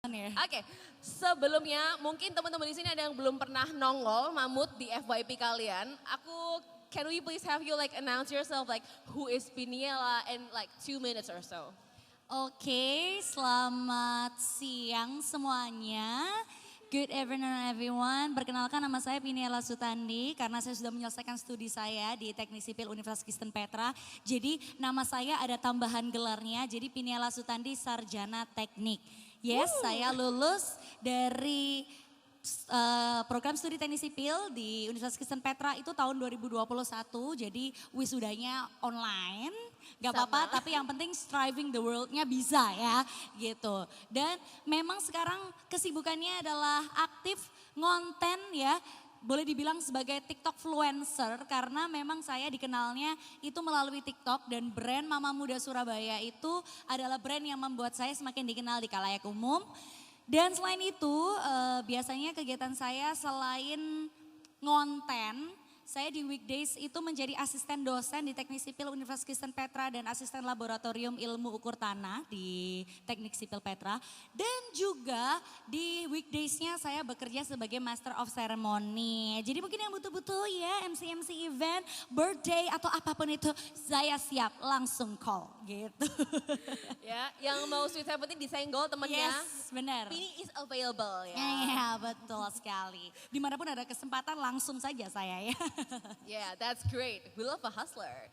Ya. Oke, sebelumnya mungkin teman-teman di sini ada yang belum pernah nongol Mamut di FYP kalian. Can we please have you like announce yourself like who is Piniela in like 2 minutes or so? Oke, selamat siang semuanya. Good afternoon everyone. Perkenalkan nama saya Piniela Sutandi karena saya sudah menyelesaikan studi saya di Teknik Sipil Universitas Kristen Petra. Jadi nama saya ada tambahan gelarnya, jadi Piniela Sutandi Sarjana Teknik. Yes, saya lulus dari program studi teknik sipil di Universitas Kristen Petra itu tahun 2021, jadi wisudanya online, gak apa-apa tapi yang penting striving the world-nya bisa ya gitu. Dan memang sekarang kesibukannya adalah aktif ngonten ya, boleh dibilang sebagai TikTok influencer karena memang saya dikenalnya itu melalui TikTok dan brand Mama Muda Surabaya itu adalah brand yang membuat saya semakin dikenal di khalayak umum. Dan selain itu biasanya kegiatan saya selain ngonten, saya di weekdays itu menjadi asisten dosen di Teknik Sipil Universitas Kristen Petra dan asisten laboratorium ilmu ukur tanah di Teknik Sipil Petra. Dan juga di weekdaysnya saya bekerja sebagai Master of Ceremony. Jadi mungkin yang butuh-butuh ya MC-MC event, birthday atau apapun itu saya siap langsung call gitu. Ya, yang mau Sweet Seventeen disenggol temennya. Yes, benar. Pini is available ya. Iya betul sekali. Dimanapun ada kesempatan langsung saja saya ya. Yeah, that's great. We love a hustler.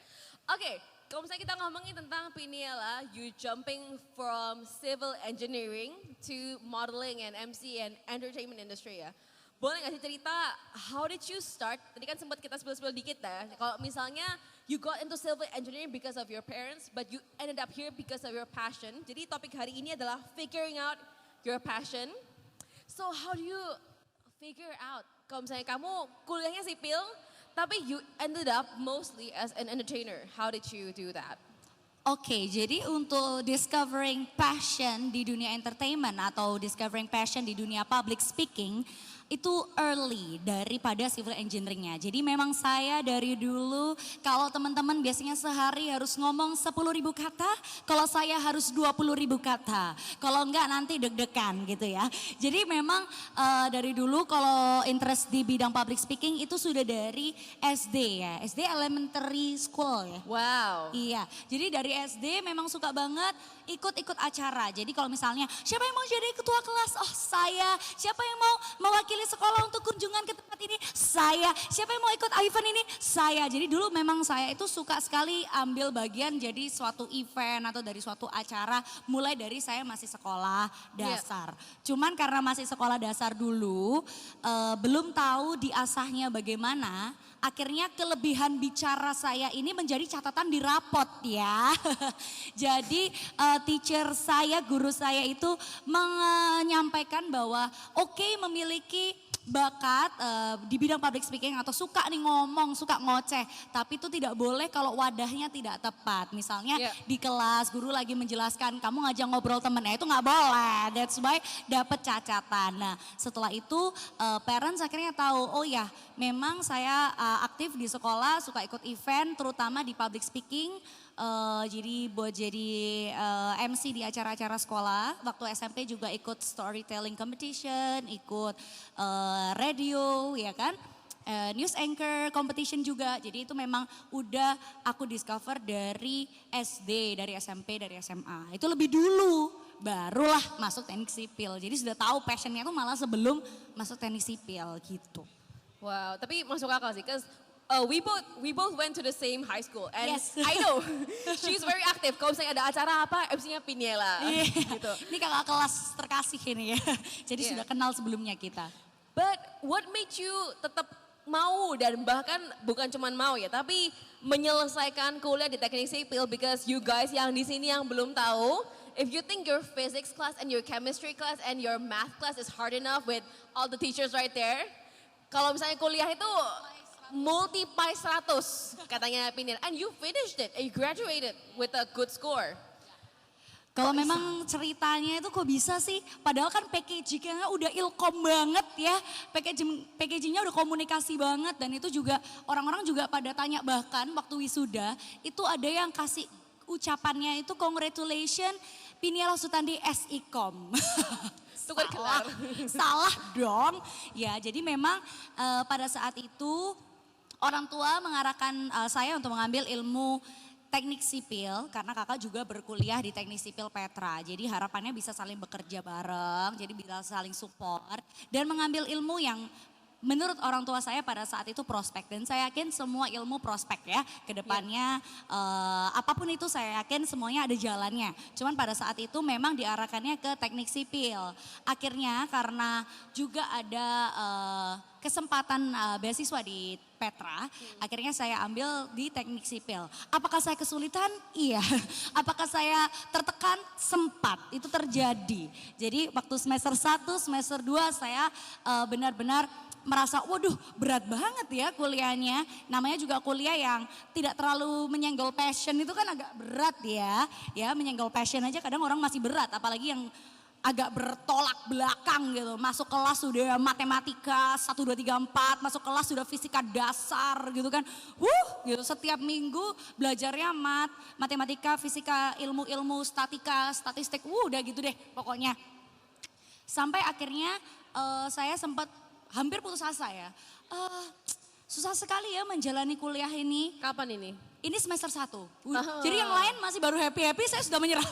Oke, kalau misalnya kita ngomongin tentang Piniela, you jumping from civil engineering to modeling and MC and entertainment industry ya. Boleh nggak sih cerita, how did you start? Tadi kan sempat kita spill-spill dikit ya. Kalau misalnya you got into civil engineering because of your parents, but you ended up here because of your passion. Jadi topik hari ini adalah figuring out your passion. So how do you figure out? Kalau misalnya kamu kuliahnya sipil, tapi you ended up mostly as an entertainer. How did you do that? Oke, jadi untuk discovering passion di dunia entertainment atau discovering passion di dunia public speaking, itu early daripada civil engineeringnya. Jadi memang saya dari dulu kalau teman-teman biasanya sehari harus ngomong 10.000 kata, kalau saya harus 20.000 kata. Kalau enggak nanti deg-degan gitu ya. Jadi memang dari dulu kalau interest di bidang public speaking itu sudah dari SD ya. SD elementary school ya. Wow. Iya, jadi dari SD memang suka banget ikut-ikut acara. Jadi kalau misalnya siapa yang mau jadi ketua kelas? Oh saya. Siapa yang mau mewakili sekolah untuk kunjungan ke tempat ini? Saya. Siapa yang mau ikut event ini? Saya. Jadi dulu memang saya itu suka sekali ambil bagian jadi suatu event atau dari suatu acara. Mulai dari saya masih sekolah dasar. Cuman karena masih sekolah dasar dulu, belum tahu diasahnya bagaimana. Akhirnya kelebihan bicara saya ini menjadi catatan di rapot ya. Jadi teacher saya, guru saya itu menyampaikan bahwa oke, memiliki bakat di bidang public speaking atau suka nih ngomong, suka ngoceh. Tapi itu tidak boleh kalau wadahnya tidak tepat. Misalnya di kelas guru lagi menjelaskan kamu ngajak ngobrol temennya itu nggak boleh. That's why dapat cacatan. Nah setelah itu parents akhirnya tahu oh ya memang saya aktif di sekolah suka ikut event terutama di public speaking. Jadi buat jadi MC di acara-acara sekolah, waktu SMP juga ikut storytelling competition, ikut radio ya kan, news anchor competition juga. Jadi itu memang udah aku discover dari SD, dari SMP, dari SMA. Itu lebih dulu, barulah masuk teknik sipil. Jadi sudah tahu passionnya tuh malah sebelum masuk teknik sipil gitu. Wow, tapi masuk akal sih, cause we both went to the same high school and Yes. I know she's very active. Kalau misalnya ada acara apa, MC-nya Piniela gitu. Ini kakak kelas terkasih ini ya. Jadi sudah kenal sebelumnya kita. But what made you tetap mau dan bahkan bukan cuma mau ya, tapi menyelesaikan kuliah di teknik sipil because you guys yang di sini yang belum tahu, if you think your physics class and your chemistry class and your math class is hard enough with all the teachers right there, kalau misalnya kuliah itu multiply 100 katanya Piniela, and you finished it, and you graduated with a good score. Kalau memang ceritanya itu kok bisa sih, padahal kan packagingnya udah ilkom banget ya, packagingnya udah komunikasi banget dan itu juga orang-orang juga pada tanya bahkan waktu wisuda itu ada yang kasih ucapannya itu congratulations Piniela Sutandi SIKOM. Tukar salah, gelar. salah dong. Ya, jadi memang pada saat itu orang tua mengarahkan saya untuk mengambil ilmu teknik sipil karena kakak juga berkuliah di teknik sipil Petra. Jadi harapannya bisa saling bekerja bareng, jadi bisa saling support dan mengambil ilmu yang menurut orang tua saya pada saat itu prospek dan saya yakin semua ilmu prospek ya ke depannya apapun itu saya yakin semuanya ada jalannya. Cuman pada saat itu memang diarahkannya ke teknik sipil. Akhirnya karena juga ada kesempatan beasiswa di Petra, akhirnya saya ambil di teknik sipil. Apakah saya kesulitan? Iya. Apakah saya tertekan? Sempat, itu terjadi. Jadi waktu semester 1, semester 2 saya benar-benar merasa waduh berat banget ya kuliahnya. Namanya juga kuliah yang tidak terlalu menyenggol passion itu kan agak berat ya. Ya menyenggol passion aja kadang orang masih berat apalagi yang agak bertolak belakang gitu. Masuk kelas sudah matematika 1, 2, 3, 4, masuk kelas sudah fisika dasar gitu kan. Gitu setiap minggu belajarnya matematika, fisika, ilmu-ilmu statika, statistik, udah gitu deh pokoknya. Sampai akhirnya saya sempat hampir putus asa ya. Susah sekali ya menjalani kuliah ini. Kapan ini? Ini semester 1. Jadi yang lain masih baru happy-happy saya sudah menyerah.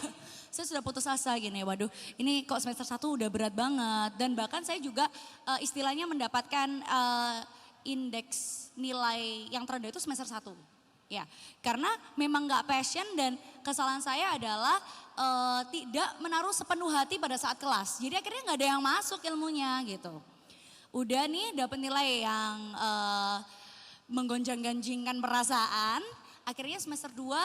Saya sudah putus asa gini, waduh ini kok semester 1 udah berat banget. Dan bahkan saya juga istilahnya mendapatkan indeks nilai yang terendah itu semester 1. Ya, karena memang gak passion dan kesalahan saya adalah tidak menaruh sepenuh hati pada saat kelas. Jadi akhirnya gak ada yang masuk ilmunya gitu. Udah nih dapat nilai yang menggonjang-ganjingkan perasaan. Akhirnya semester 2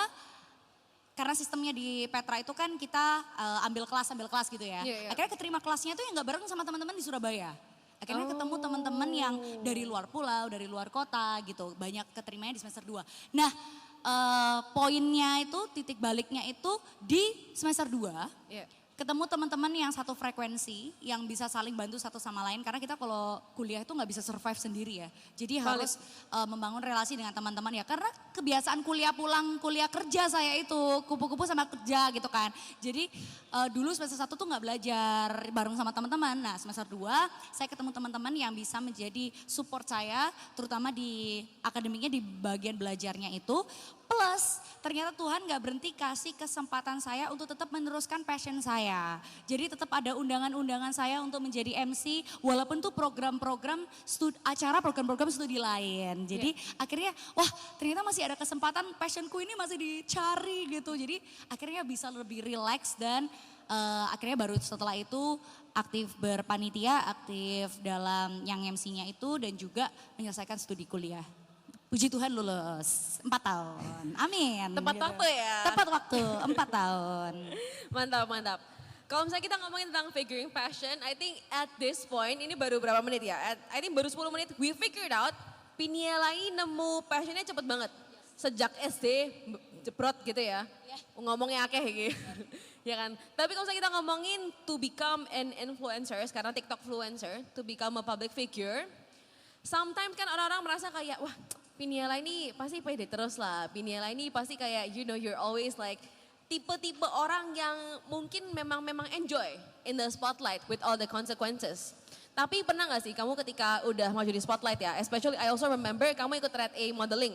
karena sistemnya di Petra itu kan kita ambil kelas gitu ya. Yeah, yeah. Akhirnya keterima kelasnya tuh yang gak bareng sama teman-teman di Surabaya. Akhirnya ketemu teman-teman yang dari luar pulau, dari luar kota gitu. Banyak keterimanya di semester 2. Nah poinnya itu titik baliknya itu di semester 2. Yeah. Ketemu teman-teman yang satu frekuensi, yang bisa saling bantu satu sama lain. Karena kita kalau kuliah itu nggak bisa survive sendiri ya. Jadi harus membangun relasi dengan teman-teman ya. Karena kebiasaan kuliah pulang, kuliah kerja saya itu kupu-kupu sama kerja gitu kan. Jadi dulu semester 1 tuh nggak belajar bareng sama teman-teman. Nah semester 2 saya ketemu teman-teman yang bisa menjadi support saya, terutama di akademiknya di bagian belajarnya itu. Plus ternyata Tuhan gak berhenti kasih kesempatan saya untuk tetap meneruskan passion saya. Jadi tetap ada undangan-undangan saya untuk menjadi MC walaupun tuh program-program acara program-program studi lain. Jadi akhirnya wah ternyata masih ada kesempatan passionku ini masih dicari gitu. Jadi akhirnya bisa lebih relax dan akhirnya baru setelah itu aktif berpanitia, aktif dalam yang MC-nya itu dan juga menyelesaikan studi kuliah. Puji Tuhan lulus 4 tahun, amin. Tepat gitu. waktu ya? Tepat waktu, 4 tahun. Mantap, mantap. Kalau misalnya kita ngomongin tentang figuring passion, I think at this point, ini baru berapa menit ya? I think baru 10 menit, we figured out, Piniela ini nemu passionnya cepet banget. Sejak SD, jeprot gitu ya. Ngomongnya akeh gitu. Ya kan? Tapi kalau misalnya kita ngomongin to become an influencer, sekarang TikTok influencer, to become a public figure, sometimes kan orang-orang merasa kayak, wah Piniela ini pasti pede terus lah. Piniela ini pasti kayak, you know, you're always like tipe-tipe orang yang mungkin memang enjoy in the spotlight with all the consequences. Tapi pernah gak sih kamu ketika udah maju di spotlight ya, especially I also remember kamu ikut Red A modeling.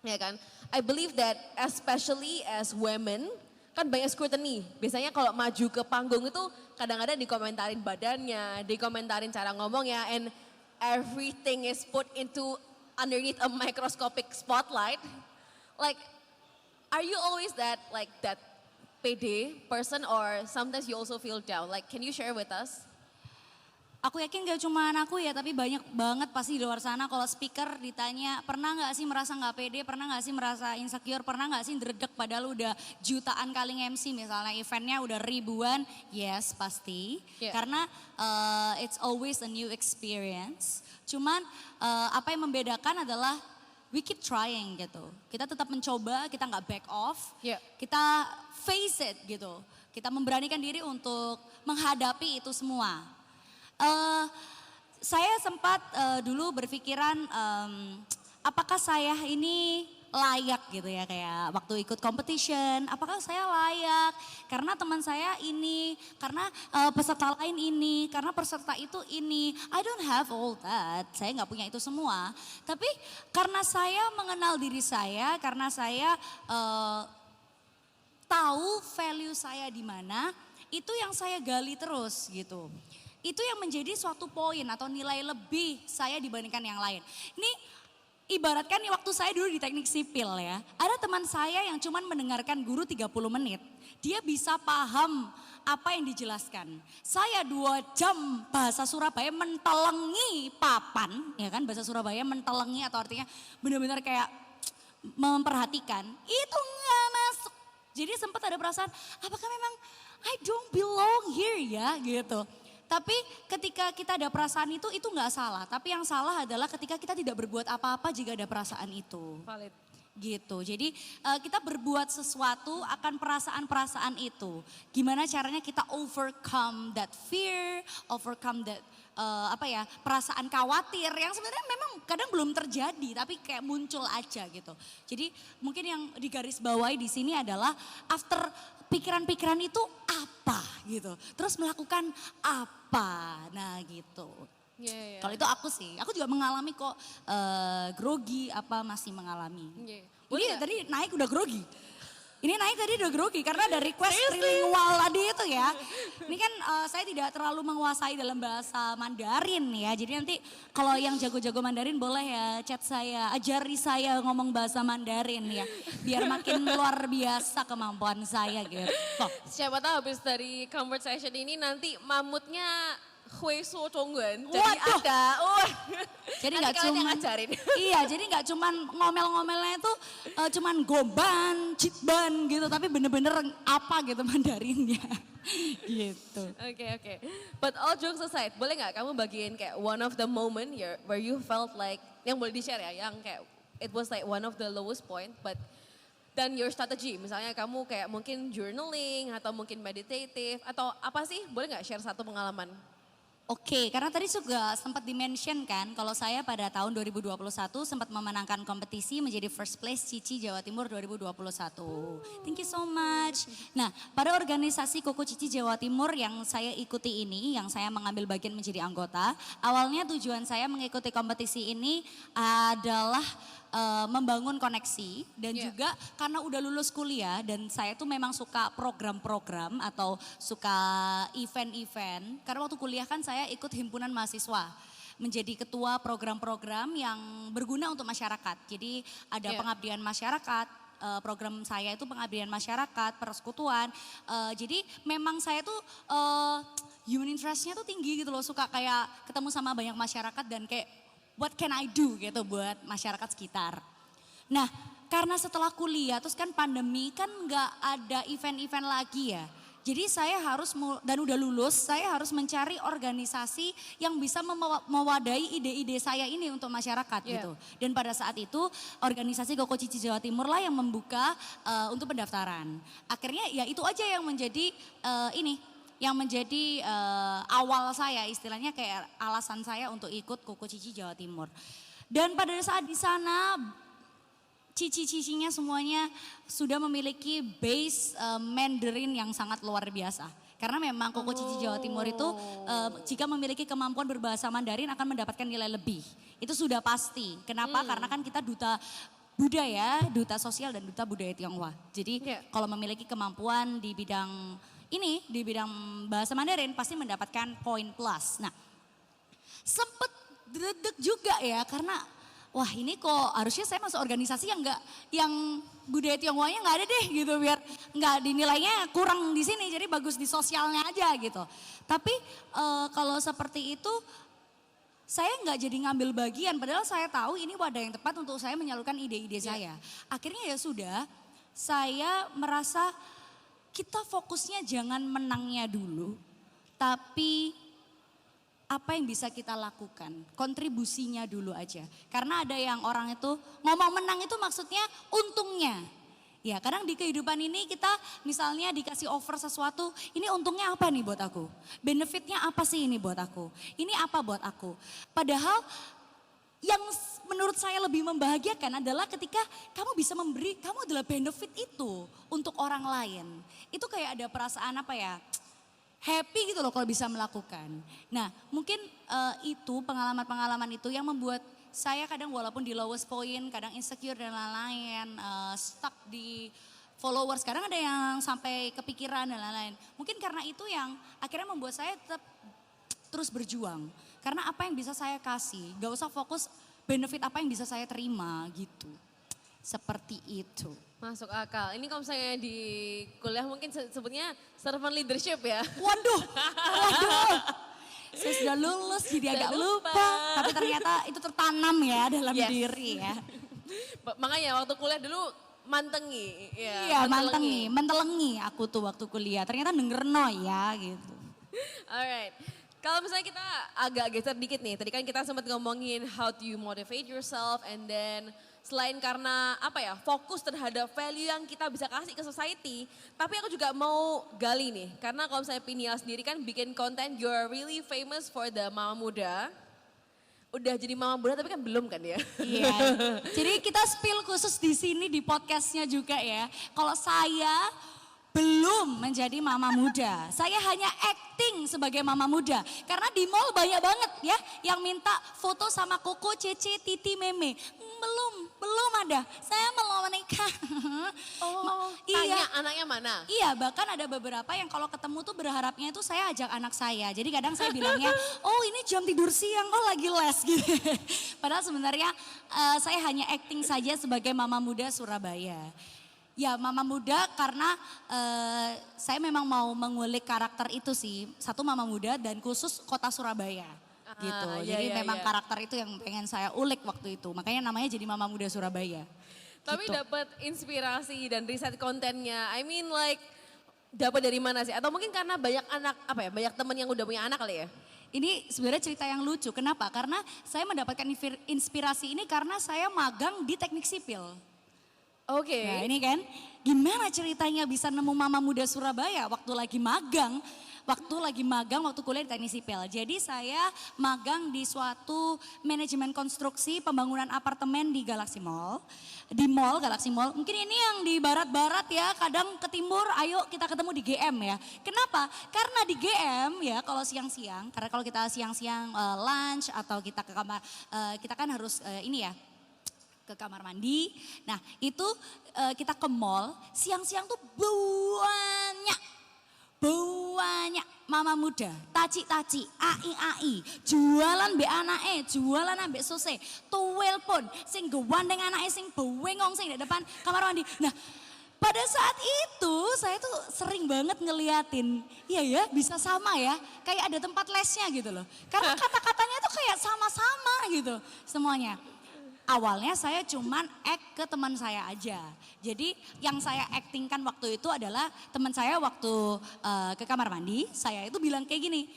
Ya kan? I believe that especially as women, kan banyak scrutiny. Biasanya kalau maju ke panggung itu kadang-kadang dikomentarin badannya, dikomentarin cara ngomongnya, and everything is put into underneath a microscopic spotlight. Like, are you always that pede person or sometimes you also feel down? Like, can you share with us? Aku yakin gak cuma aku ya, tapi banyak banget pasti di luar sana kalau speaker ditanya, pernah gak sih merasa gak pede, pernah gak sih merasa insecure, pernah gak sih dredeg padahal udah jutaan kali MC misalnya eventnya udah ribuan, yes pasti. Yeah. Karena it's always a new experience. Cuman apa yang membedakan adalah we keep trying gitu. Kita tetap mencoba, kita gak back off, Yeah. kita face it gitu. Kita memberanikan diri untuk menghadapi itu semua. Saya sempat dulu berpikiran apakah saya ini layak gitu ya, kayak waktu ikut competition, apakah saya layak karena teman saya ini, karena peserta lain ini, karena peserta itu ini. I don't have all that, saya nggak punya itu semua. Tapi karena saya mengenal diri saya, karena saya tahu value saya di mana, itu yang saya gali terus gitu. Itu yang menjadi suatu poin atau nilai lebih saya dibandingkan yang lain. Ini ibaratkan waktu saya dulu di teknik sipil ya, ada teman saya yang cuman mendengarkan guru 30 menit, dia bisa paham apa yang dijelaskan. Saya 2 jam bahasa Surabaya mentelengi papan, ya kan, bahasa Surabaya mentelengi atau artinya benar-benar kayak memperhatikan, itu nggak masuk. Jadi sempat ada perasaan, apakah memang I don't belong here ya gitu. Tapi ketika kita ada perasaan itu nggak salah. Tapi yang salah adalah ketika kita tidak berbuat apa-apa jika ada perasaan itu. Valid. Gitu. Jadi kita berbuat sesuatu akan perasaan-perasaan itu. Gimana caranya kita overcome that fear, overcome that perasaan khawatir yang sebenarnya memang kadang belum terjadi tapi kayak muncul aja gitu. Jadi mungkin yang digarisbawahi di sini adalah after pikiran-pikiran itu apa gitu. Terus melakukan apa, nah gitu. Yeah. Kalau itu aku sih, aku juga mengalami kok grogi apa masih mengalami. Yeah. Ini tadi naik udah grogi. Ini naik tadi udah grogi karena ada request trilingual tadi itu ya. Ini kan saya tidak terlalu menguasai dalam bahasa Mandarin ya. Jadi nanti kalau yang jago-jago Mandarin boleh ya chat saya, ajari saya ngomong bahasa Mandarin ya. Biar makin luar biasa kemampuan saya gitu. Siapa tahu habis dari conversation ini nanti mamutnya Hueso Chongwen. Jadi Waduh. ada. Jadi nanti nggak kalian yang cuma ngajarin. iya, jadi nggak cuman ngomel-ngomelnya itu cuman goban, citban gitu, tapi bener-bener apa gitu Mandarinnya. Gitu. Oke. But all jokes aside, boleh nggak kamu bagiin kayak one of the moment where you felt like, yang boleh di-share ya, yang kayak it was like one of the lowest point, but dan your strategy, misalnya kamu kayak mungkin journaling atau mungkin meditative atau apa sih, boleh nggak share satu pengalaman? Oke, karena tadi juga sempat di-mention kan kalau saya pada tahun 2021 sempat memenangkan kompetisi menjadi first place Cici Jawa Timur 2021. Thank you so much. Nah, pada organisasi Koko Cici Jawa Timur yang saya ikuti ini, yang saya mengambil bagian menjadi anggota, awalnya tujuan saya mengikuti kompetisi ini adalah membangun koneksi dan juga karena udah lulus kuliah dan saya tuh memang suka program-program atau suka event-event. Karena waktu kuliah kan saya ikut himpunan mahasiswa menjadi ketua program-program yang berguna untuk masyarakat. Jadi ada pengabdian masyarakat, program saya itu pengabdian masyarakat, persekutuan. Jadi memang saya tuh human interest-nya tuh tinggi gitu loh, suka kayak ketemu sama banyak masyarakat dan kayak what can I do gitu buat masyarakat sekitar. Nah karena setelah kuliah terus kan pandemi kan nggak ada event-event lagi ya. Jadi saya harus, dan udah lulus, saya harus mencari organisasi yang bisa mewadahi ide-ide saya ini untuk masyarakat gitu. Dan pada saat itu organisasi Koko Cici Jawa Timur lah yang membuka untuk pendaftaran. Akhirnya ya itu aja yang menjadi yang menjadi awal saya, istilahnya kayak alasan saya untuk ikut Koko Cici Jawa Timur. Dan pada saat di sana cici-cicinya semuanya sudah memiliki base Mandarin yang sangat luar biasa. Karena memang Koko Cici Jawa Timur itu jika memiliki kemampuan berbahasa Mandarin akan mendapatkan nilai lebih. Itu sudah pasti. Kenapa? Karena kan kita duta budaya, duta sosial dan duta budaya Tionghoa. Jadi kalau memiliki kemampuan di bidang ini, di bidang bahasa Mandarin pasti mendapatkan poin plus. Nah, sempet deg-deg juga ya karena wah ini kok harusnya saya masuk organisasi yang budaya Tionghoanya nggak ada deh gitu, biar nggak dinilainya kurang di sini, jadi bagus di sosialnya aja gitu. Tapi kalau seperti itu saya nggak jadi ngambil bagian, padahal saya tahu ini wadah yang tepat untuk saya menyalurkan ide-ide saya. Akhirnya ya sudah, saya merasa kita fokusnya jangan menangnya dulu, tapi apa yang bisa kita lakukan, kontribusinya dulu aja. Karena ada yang orang itu ngomong menang itu maksudnya untungnya. Ya kadang di kehidupan ini kita misalnya dikasih offer sesuatu, ini untungnya apa nih buat aku? Benefitnya apa sih ini buat aku? Ini apa buat aku? Padahal yang menurut saya lebih membahagiakan adalah ketika kamu bisa memberi, kamu adalah benefit itu untuk orang lain. Itu kayak ada perasaan apa ya, happy gitu loh kalau bisa melakukan. Nah mungkin itu pengalaman-pengalaman itu yang membuat saya kadang walaupun di lowest point, kadang insecure dan lain-lain, stuck di followers, kadang ada yang sampai kepikiran dan lain-lain. Mungkin karena itu yang akhirnya membuat saya tetap terus berjuang. Karena apa yang bisa saya kasih, gak usah fokus benefit apa yang bisa saya terima gitu. Seperti itu. Masuk akal. Ini kalau misalnya di kuliah mungkin sebutnya servant leadership ya. Waduh, waduh. Saya sudah lulus jadi agak lupa. Tapi ternyata itu tertanam ya dalam diri ya. Makanya waktu kuliah dulu mantengi. Ya, Iya mentelengi aku tuh waktu kuliah. Ternyata dengerno ya gitu. Alright. Kalau misalnya kita agak geser dikit nih, tadi kan kita sempat ngomongin how do you motivate yourself and then selain karena apa ya, fokus terhadap value yang kita bisa kasih ke society, tapi aku juga mau gali nih, karena kalau misalnya Piniel sendiri kan bikin konten, you're really famous for the mama muda. Udah jadi mama muda tapi kan belum kan ya? Iya. Jadi kita spill khusus di sini di podcastnya juga ya. Kalau saya belum menjadi mama muda. Saya hanya acting sebagai mama muda. Karena di mall banyak banget ya yang minta foto sama Koko, Cece, Titi, Meme. Belum ada. Saya belum menikah. Tanya anaknya mana? Iya, bahkan ada beberapa yang kalau ketemu tuh berharapnya itu saya ajak anak saya. Jadi kadang saya bilangnya, oh ini jam tidur siang, oh lagi les gitu. Padahal sebenarnya saya hanya acting saja sebagai mama muda Surabaya. Ya mama muda karena saya memang mau mengulik karakter itu sih. Satu mama muda dan khusus kota Surabaya gitu. Jadi memang karakter itu yang pengen saya ulik waktu itu. Makanya namanya jadi Mama Muda Surabaya. Tapi gitu. dapat inspirasi dan riset kontennya. I mean like dapat dari mana sih? Atau mungkin karena banyak anak, apa ya, banyak teman yang udah punya anak kali ya? Ini sebenarnya cerita yang lucu. Kenapa? Karena saya mendapatkan inspirasi ini karena saya magang di teknik sipil. Oke. Nah ini kan, gimana ceritanya bisa nemu Mama Muda Surabaya waktu lagi magang waktu kuliah di teknik sipil. Jadi saya magang di suatu manajemen konstruksi pembangunan apartemen di Galaxy Mall. Di mall, Galaxy Mall. Mungkin ini yang di barat-barat ya, kadang ke timur, ayo kita ketemu di GM ya. Kenapa? Karena di GM ya kalau siang-siang, karena kalau kita siang-siang lunch atau kita ke kamar, kita kan harus ini ya, ke kamar mandi. Nah itu kita ke mall, siang-siang tuh banyak mama muda, taci-taci, ai-ai, jualan mbek anake, jualan ambek sose, tuwel pun, sing gewandeng anake sing bengong sing di depan kamar mandi. Nah pada saat itu saya tuh sering banget ngeliatin, iya ya bisa sama ya, kayak ada tempat lesnya gitu loh. Karena kata-katanya tuh kayak sama-sama gitu semuanya. Awalnya saya cuman act ke teman saya aja. Jadi yang saya actingkan waktu itu adalah teman saya waktu ke kamar mandi, saya itu bilang kayak gini.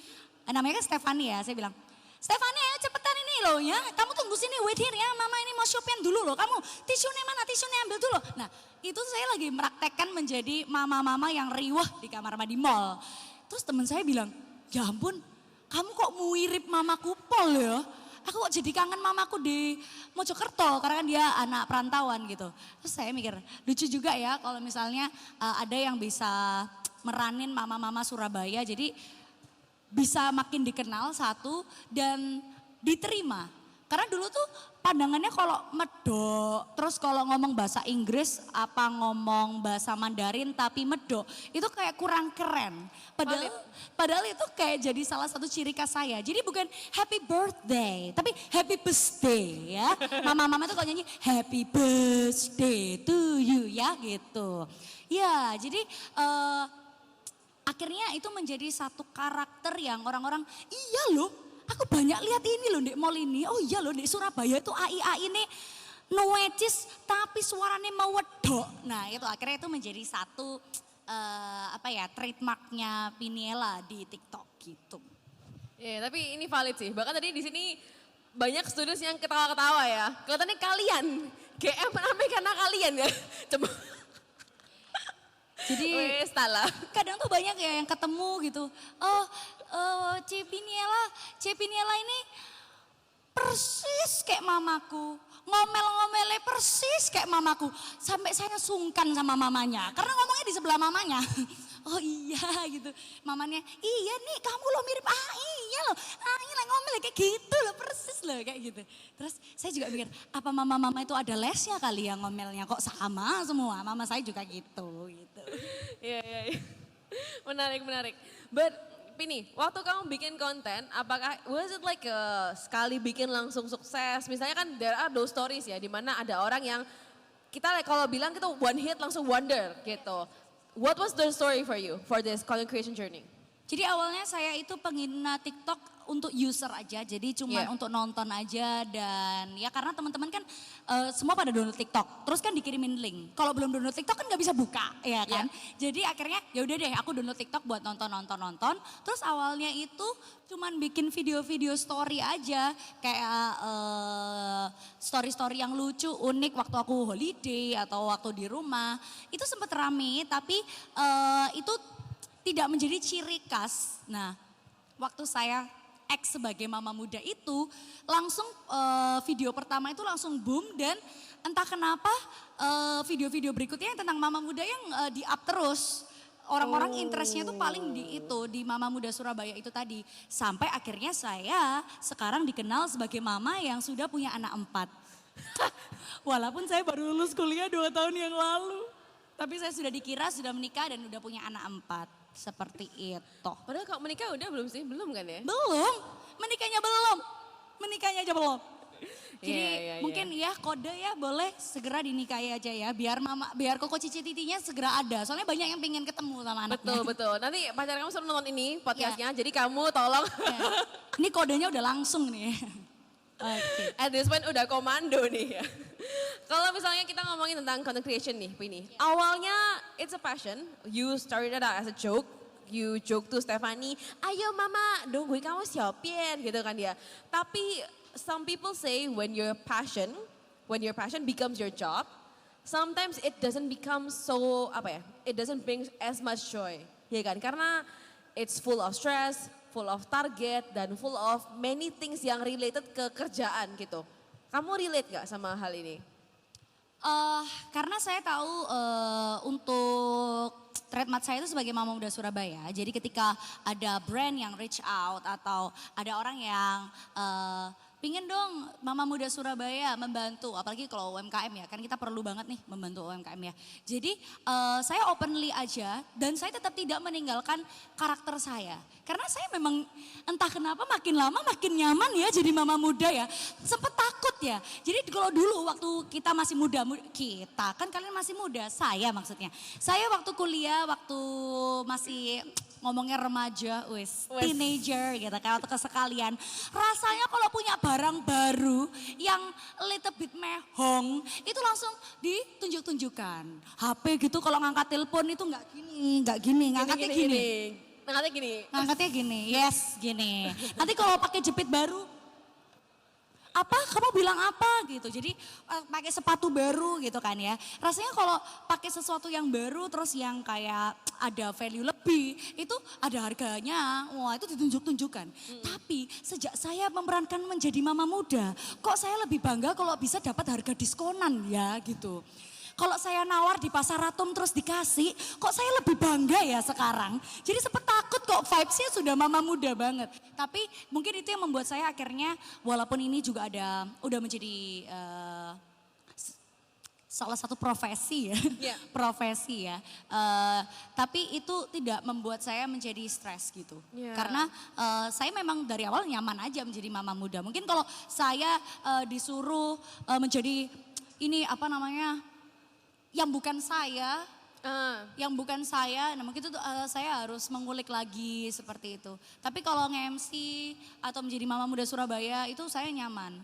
Namanya kan Stefani ya, saya bilang, Stefani ayo cepetan ini loh ya, kamu tunggu sini wait here ya, mama ini mau shopping dulu loh, kamu tisunya mana, tisunya ambil dulu. Nah itu saya lagi meraktekkan menjadi mama-mama yang riwah di kamar mandi mall. Terus teman saya bilang, ya ampun kamu kok mirip mamaku Pol ya. Aku kok jadi kangen mamaku di Mojokerto karena kan dia anak perantauan gitu. Terus saya mikir lucu juga ya kalau misalnya ada yang bisa meranin mama-mama Surabaya. Jadi bisa makin dikenal satu dan diterima. Karena dulu tuh pandangannya kalau medok, terus kalau ngomong bahasa Inggris apa ngomong bahasa Mandarin tapi medok, itu kayak kurang keren. Padahal itu kayak jadi salah satu ciri khas saya. Jadi bukan happy birthday, tapi happy birthday ya. Mama-mama tuh kalau nyanyi happy birthday to you ya gitu. Ya jadi akhirnya itu menjadi satu karakter yang orang-orang iya loh. Aku banyak lihat ini loh di mall ini. Oh iya loh di Surabaya itu AI ini nuecis tapi suaranya mau wedok. Nah itu akhirnya itu menjadi satu trademarknya Piniela di TikTok gitu. Ya tapi ini valid sih. Bahkan tadi di sini banyak students yang ketawa-ketawa ya. Kelihatannya kalian GM namanya karena kalian ya. Coba. Jadi kadang tuh banyak ya yang ketemu gitu. Oh, C Piniela ini persis kayak mamaku. Ngomel-ngomelnya persis kayak mamaku. Sampai saya sungkan sama mamanya. Karena ngomongnya di sebelah mamanya. Oh iya gitu. Mamanya, iya nih kamu lo mirip, iya loh. Iya lah ngomel kayak gitu loh, persis loh kayak gitu. Terus saya juga mikir, apa mama-mama itu ada lesnya kali ya ngomelnya. Kok sama semua, mama saya juga gitu. Iya, iya, iya. Menarik, menarik. But Pini, waktu kamu bikin konten, apakah was it like sekali bikin langsung sukses? Misalnya kan there are those stories ya, di mana ada orang yang kita kalau bilang kita one hit langsung wonder gitu. What was the story for you for this content creation journey? Jadi awalnya saya itu pengguna TikTok untuk user aja, jadi cuman untuk nonton aja dan ya karena teman-teman kan semua pada download TikTok, terus kan dikirimin link. Kalau belum download TikTok kan nggak bisa buka, ya kan? Jadi akhirnya ya udah deh, aku download TikTok buat nonton. Terus awalnya itu cuman bikin video-video story aja, kayak story-story yang lucu, unik waktu aku holiday atau waktu di rumah. Itu sempet rame, tapi itu tidak menjadi ciri khas. Nah, waktu saya sebagai mama muda itu langsung video pertama itu langsung boom dan entah kenapa video-video berikutnya yang tentang mama muda yang di-up terus. Orang-orang interestnya tuh paling di Mama Muda Surabaya itu tadi. Sampai akhirnya saya sekarang dikenal sebagai mama yang sudah punya anak 4. Walaupun saya baru lulus kuliah 2 tahun yang lalu. Tapi saya sudah dikira sudah menikah dan udah punya anak 4. Seperti itu. Padahal kalau menikah udah belum sih? Belum kan ya? Belum, menikahnya belum. Menikahnya aja belum. Jadi mungkin ya kode ya boleh segera dinikahi aja ya. Biar koko cici titinya segera ada. Soalnya banyak yang pengen ketemu sama anaknya. Betul. Nanti pacar kamu suruh nonton ini podcastnya. Jadi kamu tolong. Ini kodenya udah langsung nih. Okay. At this point udah komando nih ya. Kalau misalnya kita ngomongin tentang content creation nih, Pini. Awalnya it's a passion. You started out as a joke. You joke to Stephanie, ayo mama nungguin kamu siapin gitu kan dia. Tapi some people say when your passion becomes your job, sometimes it doesn't become so it doesn't bring as much joy, ya kan? Karena it's full of stress, full of target dan full of many things yang related ke kerjaan gitu. Kamu relate gak sama hal ini? Karena saya tahu untuk trademark saya itu sebagai Mama Muda Surabaya. Jadi ketika ada brand yang reach out atau ada orang yang pingin dong Mama Muda Surabaya membantu, apalagi kalau UMKM ya, kan kita perlu banget nih membantu UMKM ya. Jadi saya openly aja dan saya tetap tidak meninggalkan karakter saya. Karena saya memang entah kenapa makin lama makin nyaman ya jadi mama muda ya. Sempet takut ya. Jadi kalau dulu waktu kita masih muda, kita kan kalian masih muda, saya maksudnya. Saya waktu kuliah, waktu masih ngomongnya remaja, teenager gitu kan, atau kesekalian. Rasanya kalau punya barang baru yang little bit mehong, itu langsung ditunjuk-tunjukkan. HP gitu kalau ngangkat telepon itu nggak gini, ngangkatnya gini. Ngangkatnya gini, yes gini. Nanti kalau pakai jepit baru, apa kamu bilang apa gitu. Jadi pakai sepatu baru gitu kan ya. Rasanya kalau pakai sesuatu yang baru terus yang kayak ada value lebih, itu ada harganya. Wah, itu ditunjuk-tunjukkan. Tapi sejak saya memerankan menjadi mama muda, kok saya lebih bangga kalau bisa dapat harga diskonan ya gitu. Kalau saya nawar di pasar Ratum terus dikasih, kok saya lebih bangga ya sekarang. Jadi sempat takut kok, vibes-nya sudah mama muda banget. Tapi mungkin itu yang membuat saya akhirnya, walaupun ini juga udah menjadi salah satu profesi ya, profesi ya. Tapi itu tidak membuat saya menjadi stres gitu. Karena saya memang dari awal nyaman aja menjadi mama muda. Mungkin kalau saya disuruh menjadi ini yang bukan saya, nah mungkin itu saya harus mengulik lagi seperti itu. Tapi kalau nge-MC atau menjadi Mama Muda Surabaya itu saya nyaman.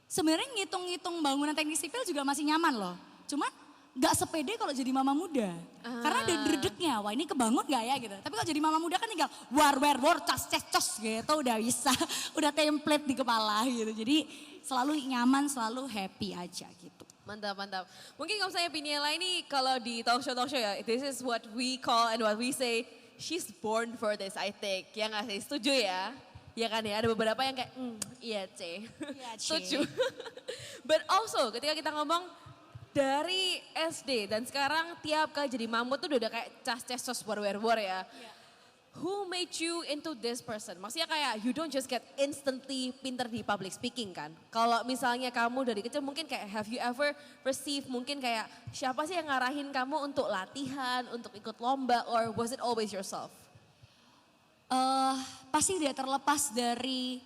Sebenarnya ngitung-ngitung bangunan teknik sipil juga masih nyaman loh. Cuman gak sepede kalau jadi Mama Muda. Karena ada dredegnya, wah ini kebangun gak ya gitu. Tapi kalau jadi Mama Muda kan tinggal war, cos gitu udah bisa. Udah template di kepala gitu. Jadi selalu nyaman, selalu happy aja gitu. Mantap. Mungkin kalau saya Piniela ini kalau di talk show ya, this is what we call and what we say, she's born for this I think. Ya nggak sih, setuju ya? Ya kan ya, ada beberapa yang kayak, iya C. Iya, C. Setuju. But also ketika kita ngomong dari SD dan sekarang tiap kali jadi mamut tuh udah kayak cas-cesos war ya. Who made you into this person? Maksudnya kayak you don't just get instantly pinter di public speaking kan. Kalau misalnya kamu dari kecil mungkin kayak have you ever received mungkin kayak siapa sih yang ngarahin kamu untuk latihan, untuk ikut lomba or was it always yourself? Pasti tidak terlepas dari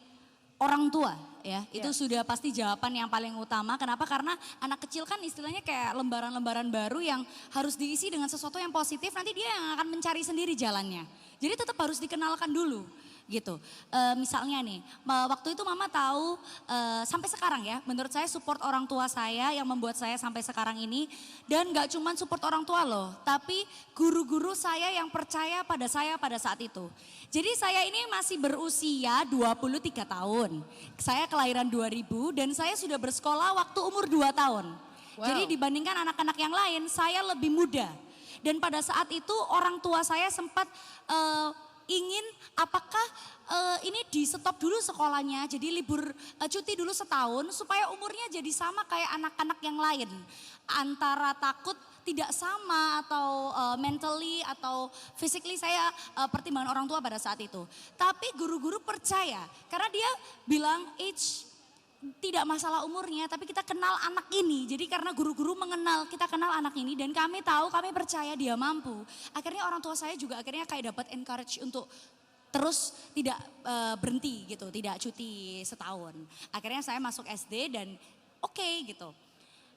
orang tua ya. Itu sudah pasti jawaban yang paling utama. Kenapa? Karena anak kecil kan istilahnya kayak lembaran-lembaran baru yang harus diisi dengan sesuatu yang positif. Nanti dia yang akan mencari sendiri jalannya. Jadi tetap harus dikenalkan dulu gitu. Misalnya nih, waktu itu mama tahu sampai sekarang ya, menurut saya support orang tua saya yang membuat saya sampai sekarang ini. Dan gak cuman support orang tua loh, tapi guru-guru saya yang percaya pada saya pada saat itu. Jadi saya ini masih berusia 23 tahun. Saya kelahiran 2000 dan saya sudah bersekolah waktu umur 2 tahun. Wow. Jadi dibandingkan anak-anak yang lain, saya lebih muda. Dan pada saat itu orang tua saya sempat ingin apakah ini di stop dulu sekolahnya, jadi libur cuti dulu setahun supaya umurnya jadi sama kayak anak-anak yang lain. Antara takut tidak sama atau mentally atau physically saya pertimbangan orang tua pada saat itu. Tapi guru-guru percaya karena dia bilang tidak masalah umurnya, tapi kita kenal anak ini. Jadi karena guru-guru mengenal, kita kenal anak ini dan kami tahu, kami percaya dia mampu. Akhirnya orang tua saya juga akhirnya kayak dapat encourage untuk terus tidak berhenti gitu, tidak cuti setahun. Akhirnya saya masuk SD dan oke gitu.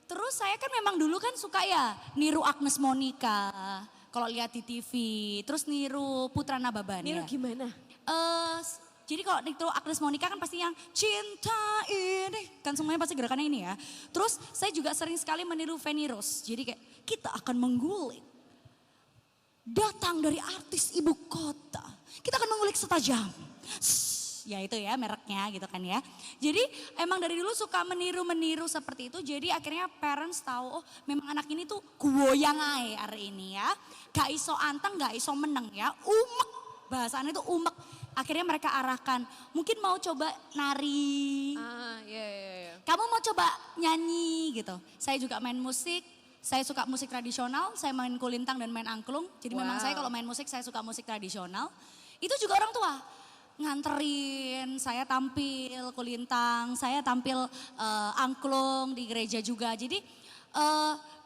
Terus saya kan memang dulu kan suka ya niru Agnes Monica, kalau lihat di TV, terus niru Putra Nababan. Niru ya. gimana? Jadi kalau itu Agnes Monica kan pasti yang cinta ini, kan semuanya pasti gerakannya ini ya. Terus saya juga sering sekali meniru Feni Rose. Jadi kayak kita akan menggulik. Datang dari artis ibu kota. Kita akan mengulik setajam. Ya itu ya mereknya gitu kan ya. Jadi emang dari dulu suka meniru-meniru seperti itu. Jadi akhirnya parents tahu oh memang anak ini tuh goyang aja hari ini ya. Gak iso anteng, gak iso meneng ya. Umek, bahasanya itu umek. Akhirnya mereka arahkan, mungkin mau coba nari. Iya. Kamu mau coba nyanyi gitu. Saya juga main musik, saya suka musik tradisional, saya main kulintang dan main angklung. Jadi memang saya kalau main musik, saya suka musik tradisional. Itu juga orang tua nganterin, saya tampil kulintang, saya tampil angklung di gereja juga. Jadi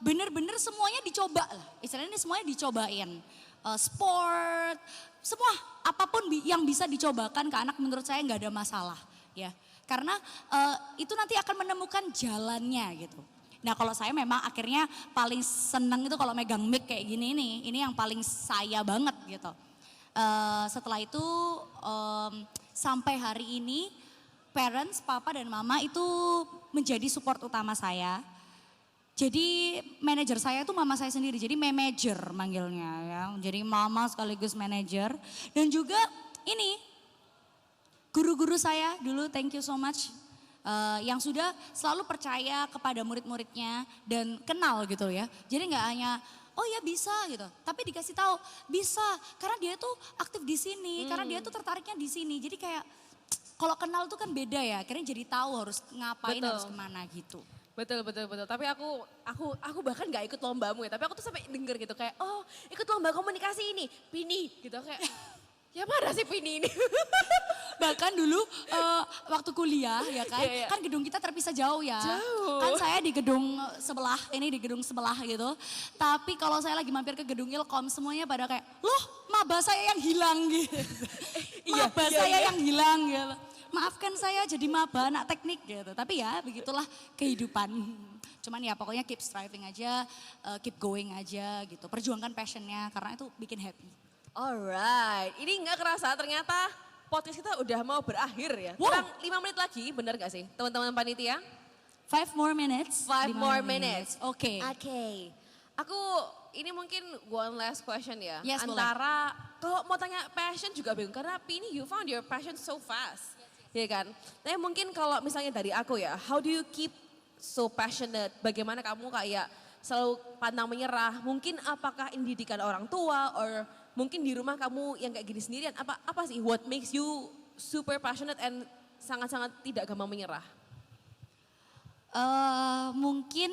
bener-bener semuanya dicoba lah, istilahnya semuanya dicobain. Sport, semua apapun yang bisa dicobakan ke anak menurut saya nggak ada masalah ya. Karena itu nanti akan menemukan jalannya gitu. Nah kalau saya memang akhirnya paling seneng itu kalau megang mic kayak gini nih, ini yang paling saya banget gitu. Setelah itu sampai hari ini parents, papa dan mama itu menjadi support utama saya. Jadi manajer saya itu mama saya sendiri, jadi manajer manggilnya ya. Jadi mama sekaligus manajer. Dan juga ini guru-guru saya dulu thank you so much. Yang sudah selalu percaya kepada murid-muridnya dan kenal gitu ya. Jadi nggak hanya oh ya bisa gitu, tapi dikasih tahu bisa karena dia tuh aktif di sini, karena dia tuh tertariknya di sini. Jadi kayak kalau kenal tuh kan beda ya, akhirnya jadi tahu harus ngapain, harus kemana gitu. Betul. Tapi aku bahkan gak ikut lombamu ya. Tapi aku tuh sampai denger gitu kayak, oh ikut lomba komunikasi ini, Pini gitu kayak. Ya mana sih Pini ini? Bahkan dulu waktu kuliah ya kan, kan gedung kita terpisah jauh ya. Jauh. Kan saya di gedung sebelah, ini di gedung sebelah gitu. Tapi kalau saya lagi mampir ke gedung Ilkom semuanya pada kayak, loh maba saya yang hilang gitu. Maba saya yang hilang gitu. Maafkan saya jadi maba anak teknik gitu. Tapi ya begitulah kehidupan. Cuman ya pokoknya keep striving aja, keep going aja gitu. Perjuangkan passionnya karena itu bikin happy. Alright, ini gak kerasa ternyata podcast kita udah mau berakhir ya. Wow. Kurang 5 menit lagi, bener gak sih teman-teman panitia? 5 more minutes. 5 more minutes. Oke. Aku ini mungkin one last question ya. Yes, Antara kalau mau tanya passion juga bingung karena Pini you found your passion so fast. Iya kan? Tapi mungkin kalau misalnya dari aku ya, how do you keep so passionate? Bagaimana kamu kayak selalu pantang menyerah? Mungkin apakah ini didikan orang tua or mungkin di rumah kamu yang kayak gini sendirian? Apa sih what makes you super passionate and sangat-sangat tidak gampang menyerah? Mungkin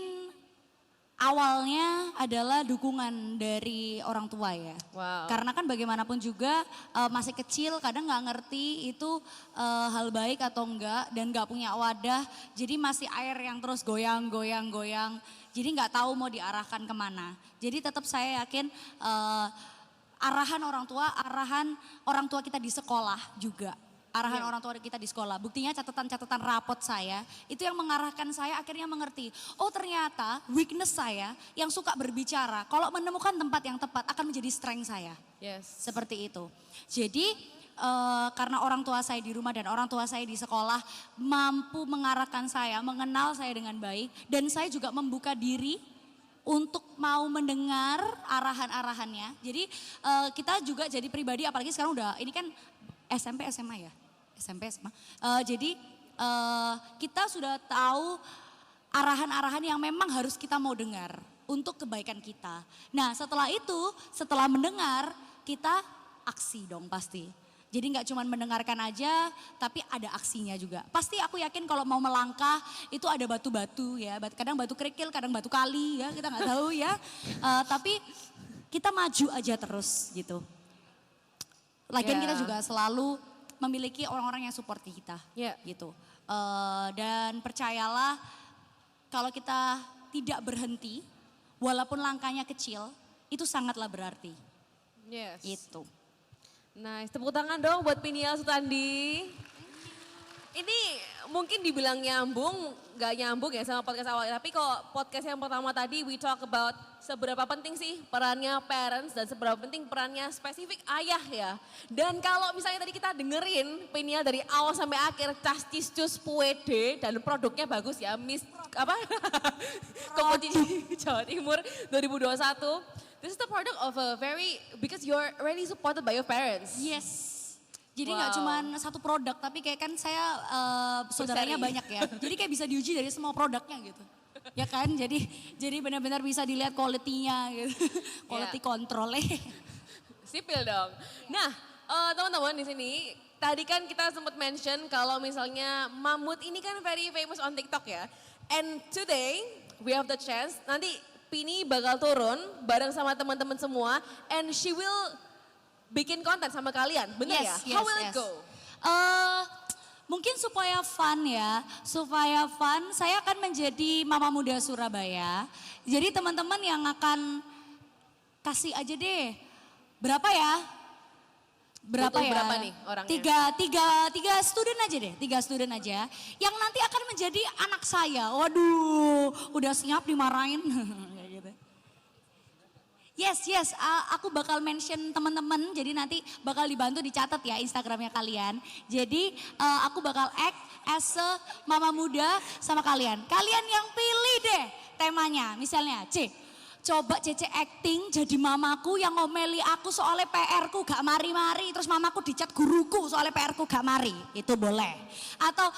awalnya adalah dukungan dari orang tua ya. Wow. Karena kan bagaimanapun juga masih kecil kadang nggak ngerti itu hal baik atau enggak dan nggak punya wadah. Jadi masih air yang terus goyang. Jadi nggak tahu mau diarahkan kemana. Jadi tetap saya yakin arahan orang tua kita di sekolah juga. Arahan orang tua kita di sekolah. Buktinya catatan-catatan rapot saya, itu yang mengarahkan saya akhirnya mengerti. Oh ternyata weakness saya yang suka berbicara, kalau menemukan tempat yang tepat akan menjadi strength saya. Yes. Seperti itu. Jadi karena orang tua saya di rumah dan orang tua saya di sekolah mampu mengarahkan saya, mengenal saya dengan baik. Dan saya juga membuka diri untuk mau mendengar arahan-arahannya. Jadi kita juga jadi pribadi, apalagi sekarang udah, ini kan SMP SMA ya. SMP SMA. Jadi kita sudah tahu arahan-arahan yang memang harus kita mau dengar untuk kebaikan kita. Nah setelah itu, setelah mendengar kita aksi dong pasti. Jadi nggak cuma mendengarkan aja, tapi ada aksinya juga. Pasti aku yakin kalau mau melangkah itu ada batu-batu ya. Kadang batu kerikil, kadang batu kali ya, kita nggak tahu ya. Tapi kita maju aja terus gitu. Lagian kita juga selalu memiliki orang-orang yang support kita, gitu. Dan percayalah kalau kita tidak berhenti, walaupun langkahnya kecil, itu sangatlah berarti. Yes. Itu. Nice, tepuk tangan dong buat Piniel Sutandi. Ini mungkin dibilang nyambung, gak nyambung ya sama podcast awalnya. Tapi kok podcast yang pertama tadi we talk about seberapa penting sih perannya parents dan seberapa penting perannya spesifik ayah ya. Dan kalau misalnya tadi kita dengerin Piniel dari awal sampai akhir, Castis Cus Puede dan produknya bagus ya. Miss apa? Kompetisi Jawa Timur 2021. This is the product of a very, because you're really supported by your parents. Yes. Jadi nggak cuma satu produk, tapi kayak kan saya saudaranya banyak ya. Jadi kayak bisa diuji dari semua produknya gitu. Ya kan, jadi benar-benar bisa dilihat quality-nya gitu. Quality control-nya. Sipil dong. Nah, teman-teman di sini, tadi kan kita sempat mention kalau misalnya Mamut ini kan very famous on TikTok ya. And today we have the chance, nanti Pini bakal turun bareng sama teman-teman semua and she will bikin konten sama kalian, bener ya? How will it go? Mungkin supaya fun ya, saya akan menjadi Mama Muda Surabaya. Jadi teman-teman yang akan kasih aja deh, berapa ya? Berapa butuh ya? berapa nih orangnya? Tiga student aja deh, 3 student aja. Yang nanti akan menjadi anak saya. Waduh, udah siap dimarahin. Yes, aku bakal mention teman-teman, jadi nanti bakal dibantu dicatat ya Instagramnya kalian. Jadi aku bakal act as a mama muda sama kalian. Kalian yang pilih deh temanya, misalnya coba Cece acting jadi mamaku yang ngomeli aku soalnya PR-ku gak mari-mari. Terus mamaku dicat guruku soalnya PR-ku gak mari, itu boleh. Atau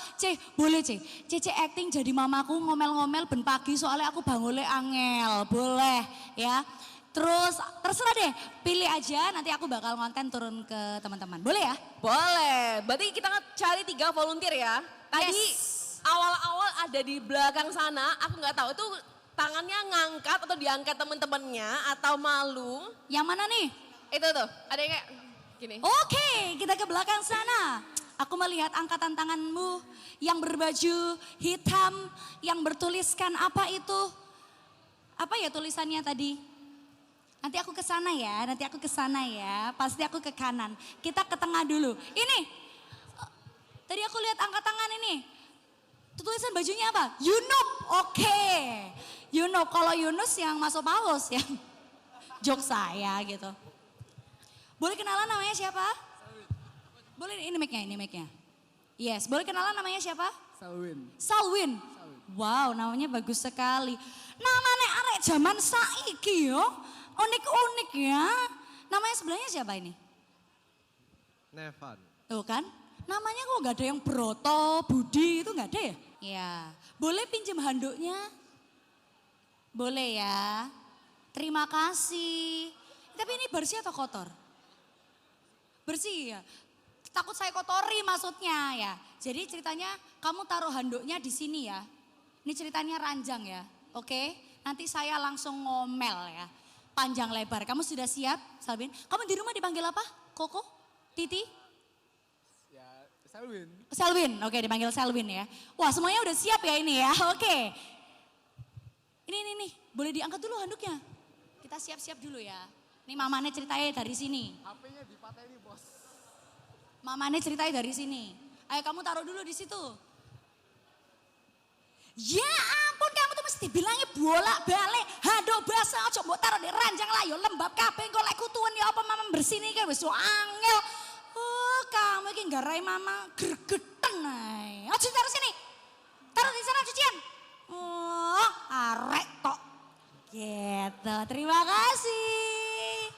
boleh Cece acting jadi mamaku ngomel-ngomel ben pagi soalnya aku bangole angel, boleh ya. Terus terserah deh, pilih aja nanti aku bakal konten turun ke teman-teman. Boleh ya? Boleh, berarti kita cari 3 volunteer ya. Tadi awal-awal ada di belakang sana, aku nggak tahu itu tangannya ngangkat atau diangkat teman-temannya atau malu. Yang mana nih? Itu tuh, ada yang kayak gini. Oke, kita ke belakang sana. Aku melihat angkatan tanganmu yang berbaju hitam, yang bertuliskan apa itu? Apa ya tulisannya tadi? Nanti aku ke sana ya, pasti aku ke kanan. Kita ke tengah dulu. Ini, tadi aku lihat angkat tangan ini. Tulisan bajunya apa? Yunup, oke. Yunup, kalau Yunus yang masuk paus ya. Jok saya gitu. Boleh kenalan namanya siapa? Boleh, ini mic-nya. Yes, boleh kenalan namanya siapa? Salwin. Wow, namanya bagus sekali. Namanya arek zaman saiki yo. Unik-unik ya. Namanya sebelahnya siapa ini? Nevan. Tuh kan, namanya kok gak ada yang Broto, Budi itu gak ada ya? Iya. Boleh pinjam handuknya? Boleh ya. Terima kasih. Tapi ini bersih atau kotor? Bersih ya. takut saya kotori maksudnya ya. Jadi ceritanya kamu taruh handuknya di sini ya. Ini ceritanya ranjang ya, oke? Nanti saya langsung ngomel ya, panjang lebar. Kamu sudah siap, Selvin? Kamu di rumah dipanggil apa? Koko? Titi? Ya, Selvin. Selvin, oke dipanggil Selvin ya. Wah semuanya udah siap ya ini ya, oke. Ini, boleh diangkat dulu handuknya. Kita siap-siap dulu ya. Ini mamanya ceritanya dari sini. HP-nya dipatahin bos. Mamanya ceritanya dari sini. Ayo kamu taruh dulu di situ. Ya ampun kamu tuh mesti bilangnya bolak-balik. Hado basa aja mbok taruh di ranjang lah yo lembab kabeh engko lek kutuan ya apa mama bersini kae wis angel. Oh, kamu iki nggarai mama gregeten ae. Aja taruh sini. Taruh di sana cucian. Oh, arek tok. Gitu. Terima kasih.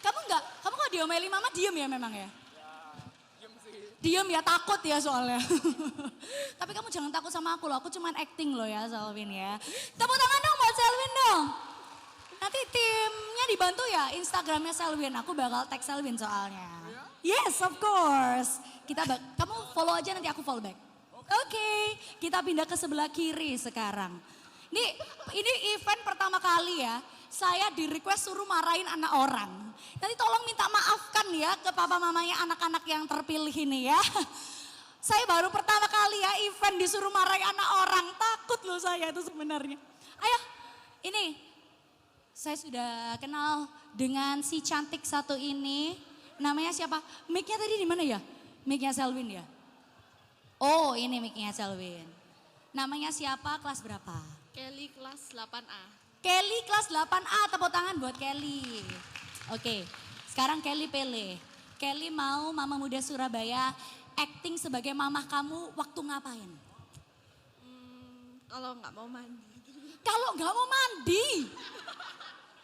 Kamu kok diomeli mama diem ya memang ya? Diem ya, takut ya soalnya. Tapi kamu jangan takut sama aku loh, aku cuman acting loh ya Selvin ya. Tepuk tangan dong buat Selvin dong. Nanti timnya dibantu ya, Instagramnya Selvin, aku bakal tag Selvin soalnya. Yes, of course. Kamu follow aja nanti aku follow back. Oke, kita pindah ke sebelah kiri sekarang. Ini event pertama kali ya, saya di request suruh marahin anak orang. Nanti tolong minta maafkan ya ke papa mamanya anak-anak yang terpilih ini ya. Saya baru pertama kali ya event disuruh marahin anak orang. Takut loh saya itu sebenarnya. Ayo, ini saya sudah kenal dengan si cantik satu ini. Namanya siapa? Mic-nya tadi di mana ya? Mic-nya Selvin ya? Oh ini mic-nya Selvin. Namanya siapa? Kelas berapa? Kelly kelas 8A. Kelly kelas 8A, tepuk tangan buat Kelly. Oke, sekarang Kelly pilih. Kelly mau Mama Muda Surabaya acting sebagai mamah kamu waktu ngapain? Kalau nggak mau mandi. Kalau nggak mau mandi.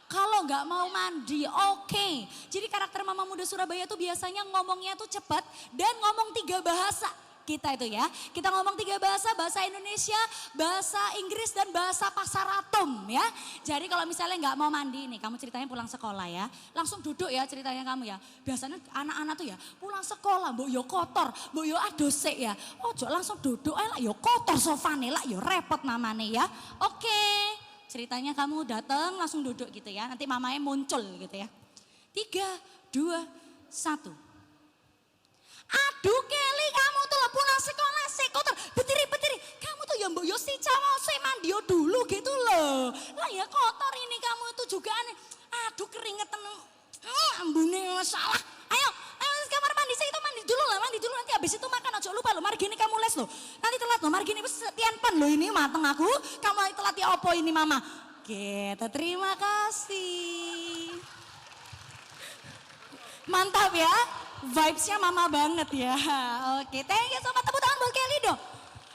Kalau nggak mau mandi, oke. Jadi karakter Mama Muda Surabaya tuh biasanya ngomongnya tuh cepat dan ngomong 3 bahasa. Kita itu ya, kita ngomong 3 bahasa, bahasa Indonesia, bahasa Inggris dan bahasa Pasaratum ya. Jadi kalau misalnya nggak mau mandi nih, kamu ceritanya pulang sekolah ya, langsung duduk ya ceritanya kamu ya. Biasanya anak-anak tuh ya pulang sekolah, mbok yo kotor, mbok yo adosek ya. Ojo langsung duduk, lah yo kotor sofane lah yo repot mamane ya. Oke, ceritanya kamu datang langsung duduk gitu ya, nanti mamanya muncul gitu ya. 3, 2, 1. Aduh Kelly kamu tuh lah pulang sekolah sih kotor. Betiri. Kamu tuh ya mbok yo si cowok si mandio dulu gitu loh. Lah ya kotor ini kamu itu juga aneh. Aduh keringetan. Ambune masalah. Ayo kamar mandi sih itu mandi dulu nanti habis itu makan aja lupa loh. Mari gini kamu les loh. Nanti telat loh. Mari gini setian pan loh ini mateng aku. Kamu telat ya opo ini mama. Gitu terima kasih. Mantap ya. Vibes-nya mama banget ya. Oke, thank you so much. Tepuk tangan buat Kelly dong.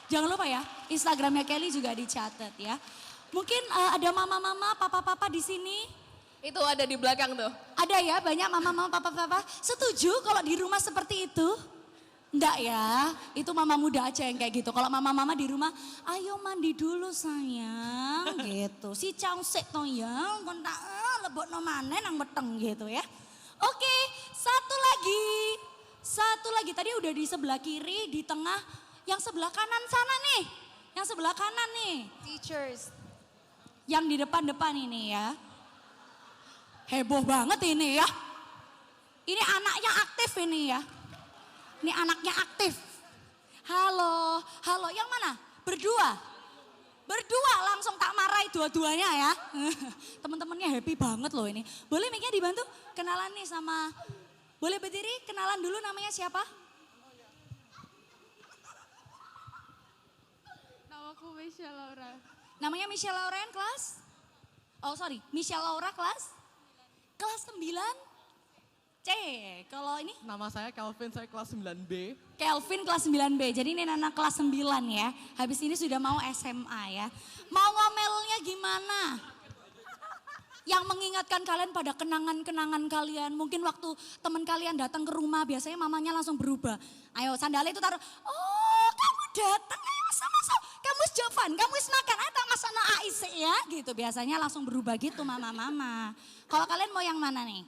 Jangan lupa ya, Instagramnya Kelly juga dicatat ya. Mungkin ada mama-mama, papa-papa di sini. Itu ada di belakang tuh. Ada ya, banyak mama-mama, papa-papa. Setuju kalau di rumah seperti itu? Enggak ya, itu mama muda aja yang kayak gitu. Kalau mama-mama di rumah, ayo mandi dulu sayang gitu. Si cangsek toh ya, kontak lebokno maneh nang weteng gitu ya. Oke, satu lagi. Tadi udah di sebelah kiri, di tengah. Yang sebelah kanan sana nih. Yang sebelah kanan nih. Teachers. Yang di depan-depan ini ya. Heboh banget ini ya. Ini anaknya aktif ini ya. Ini anaknya aktif. Halo, yang mana? Berdua langsung tak marahi dua-duanya ya. Teman-temannya happy banget loh ini. Boleh mic-nya dibantu? Kenalan nih sama, boleh berdiri kenalan dulu namanya siapa? Namaku Michelle Laura. Namanya Michelle Laura kelas? Michelle Laura kelas 9 C. Kalau ini? Nama saya Calvin, saya kelas 9B. Kelvin kelas 9B, jadi ini anak kelas 9 ya. Habis ini sudah mau SMA ya. Mau ngomelnya gimana? Yang mengingatkan kalian pada kenangan-kenangan kalian. Mungkin waktu teman kalian datang ke rumah, biasanya mamanya langsung berubah. Ayo sandalnya itu taruh, oh kamu datang, ayo masuk. Kamu Jovan, kamu makan, ayo tak masuk AIC ya. Gitu, biasanya langsung berubah gitu mama-mama. Kalau kalian mau yang mana nih?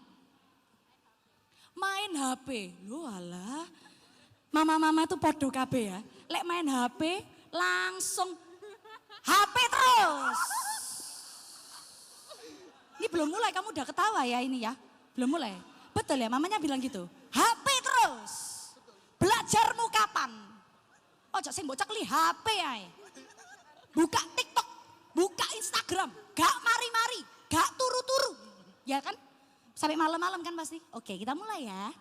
Main HP, lu alah. Mama-mama tuh podo kabeh ya. Lek main HP langsung HP terus. Ini belum mulai kamu udah ketawa ya ini ya. Belum mulai. Betul ya mamanya bilang gitu. HP terus. Belajarmu kapan? Ojo sing mbok cekli HP ae. Buka TikTok, buka Instagram, gak mari-mari, gak turu-turu. Ya kan? Sampai malam-malam kan pasti. Oke, kita mulai ya.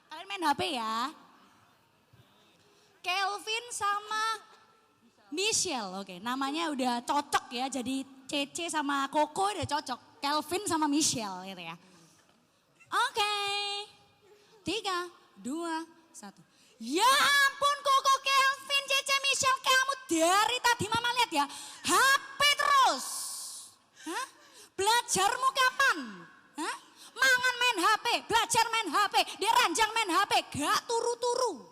Kalian main HP ya. Kelvin sama Michelle. Oke, namanya udah cocok ya. Jadi Cece sama Koko udah cocok. Kelvin sama Michelle gitu ya. Oke. 3, 2, 1. Ya ampun Koko, Kelvin, Cece, Michelle, kamu dari tadi mama lihat ya. HP terus. Hah? Belajarmu kapan? Hah? Mangan main HP, belajar main HP, dia ranjang main HP, gak turu-turu.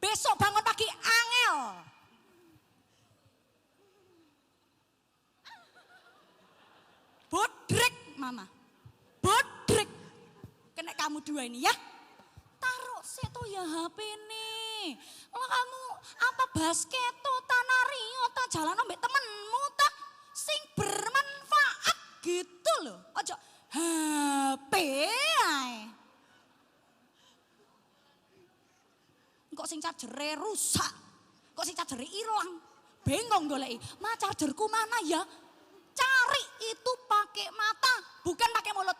Besok bangun pagi angel. Bodrek mama, bodrek. Kena kamu dua ini ya. Taruh seto ya HP nih. Kalau kamu apa basket tanario ta jalan ambek temenmu ta sing bermanfaat gitu loh. Ojo HP ae. Kok sing chargere rusak. Kok sing chargere hilang. Bengong goleki. Ma chargerku mana ya? Cari itu pakai mata, bukan pakai mulut.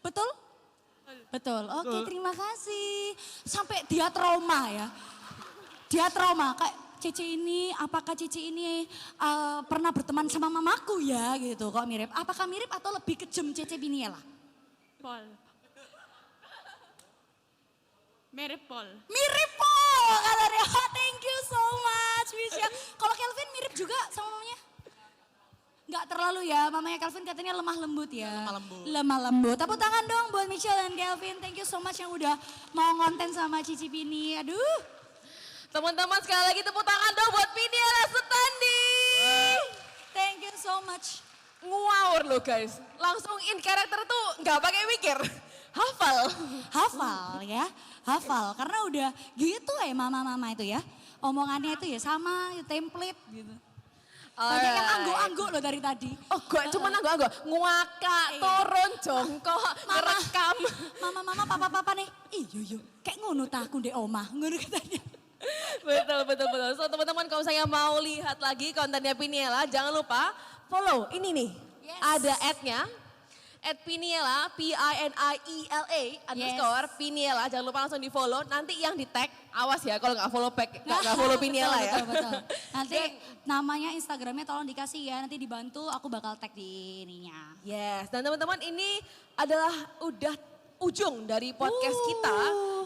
Betul? Betul. Oke, terima kasih. Sampai dia trauma ya. Dia trauma kayak Cece ini, apakah Cece ini pernah berteman sama mamaku ya gitu. Kok mirip? Apakah mirip atau lebih kejem Cece Biniela? Pol. Mirip Pol. Mirip Pol katanya. Oh, thank you so much Michelle. Kalau Kelvin mirip juga sama mamanya? Enggak terlalu ya, mamanya Kelvin katanya lemah lembut ya. Lemah lembut. Lemah lembut. Tepuk tangan dong buat Michelle dan Kelvin. Thank you so much yang udah mau ngonten sama Cici Bini. Aduh. Teman-teman sekali lagi tepuk tangan dong buat Piniela Sutandi. Thank you so much. Ngawur loh guys, langsung in karakter tuh nggak pakai mikir, hafal. Hafal ya, hafal. Karena udah gitu ya mama-mama itu ya. Omongannya itu ya sama, template gitu. Banyak yang angguk-angguk loh dari tadi. Oh gak cuma angguk-angguk, nguaka, turun, jongkok, ngerekam. Mama-mama, papa-papa nih, iya, kayak ngono ta aku ndek omah, ngono katanya. Betul. So teman-teman kalau saya mau lihat lagi kontennya Piniela, jangan lupa follow ini nih. Yes. Ada ad-nya. @Piniela, PINIELA underscore Piniela, jangan lupa langsung di follow. Nanti yang di tag, awas ya kalau nggak follow back, nggak follow Piniela ya. Betul. Nanti namanya Instagramnya tolong dikasih ya, nanti dibantu aku bakal tag di ininya. Yes, dan teman-teman ini adalah udah ujung dari podcast kita.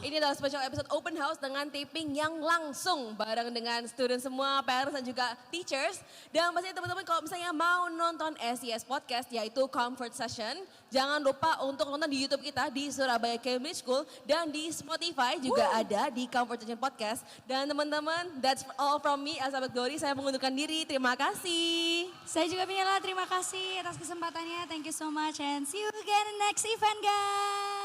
Ini adalah special episode open house dengan taping yang langsung bareng dengan student semua, parents dan juga teachers. Dan pastinya teman-teman kalau misalnya mau nonton SES Podcast yaitu Comfort Session, jangan lupa untuk nonton di YouTube kita di Surabaya Cambridge School dan di Spotify juga ada di Comfort Session Podcast. Dan teman-teman, that's all from me, Elizabeth Glory. Saya mengundurkan diri, terima kasih. Saya juga Piniela, terima kasih atas kesempatannya. Thank you so much and see you again in next event guys.